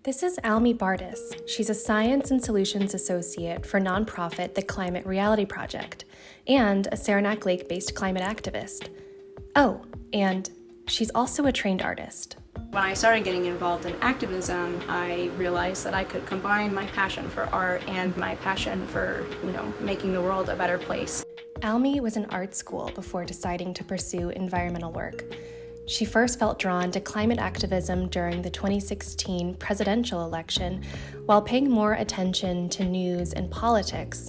This is Almy Bartis. She's a Science and Solutions Associate for nonprofit The Climate Reality Project and a Saranac Lake-based climate activist. Oh, and she's also a trained artist. When I started getting involved in activism, I realized that I could combine my passion for art and my passion for, making the world a better place. Almy was in art school before deciding to pursue environmental work. She first felt drawn to climate activism during the 2016 presidential election. While paying more attention to news and politics,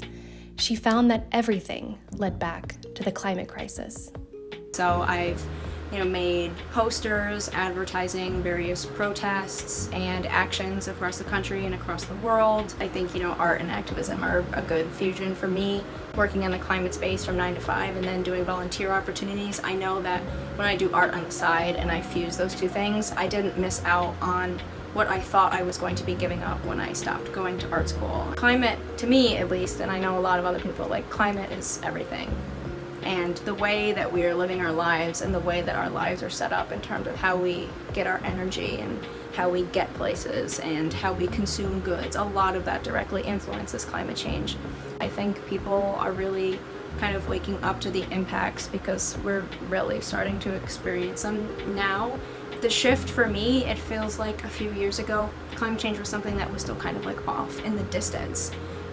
she found that everything led back to the climate crisis. So I've made posters advertising various protests and actions across the country and across the world. I think art and activism are a good fusion for me. Working in the climate space from 9 to 5 and then doing volunteer opportunities, I know that when I do art on the side and I fuse those two things, I didn't miss out on what I thought I was going to be giving up when I stopped going to art school. Climate, to me at least, and I know a lot of other people, climate is everything. And the way that we are living our lives and the way that our lives are set up in terms of how we get our energy and how we get places and how we consume goods, a lot of that directly influences climate change. I think people are really kind of waking up to the impacts because we're really starting to experience them now. The shift for me, it feels like a few years ago, climate change was something that was still kind of off in the distance.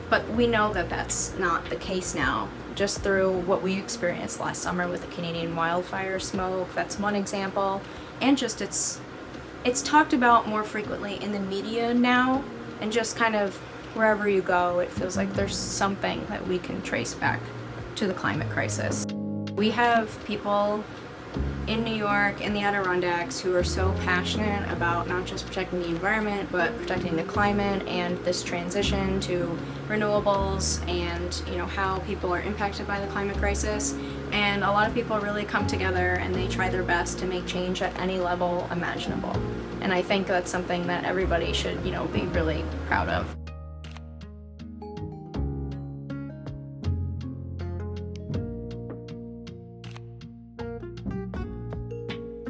But we know that that's not the case now, just through what we experienced last summer with the Canadian wildfire smoke. That's one example. And just it's talked about more frequently in the media now, and just kind of wherever you go, it feels like there's something that we can trace back to the climate crisis. We have people in New York in the Adirondacks who are so passionate about not just protecting the environment but protecting the climate and this transition to renewables and how people are impacted by the climate crisis. And a lot of people really come together and they try their best to make change at any level imaginable. And I think that's something that everybody should be really proud of.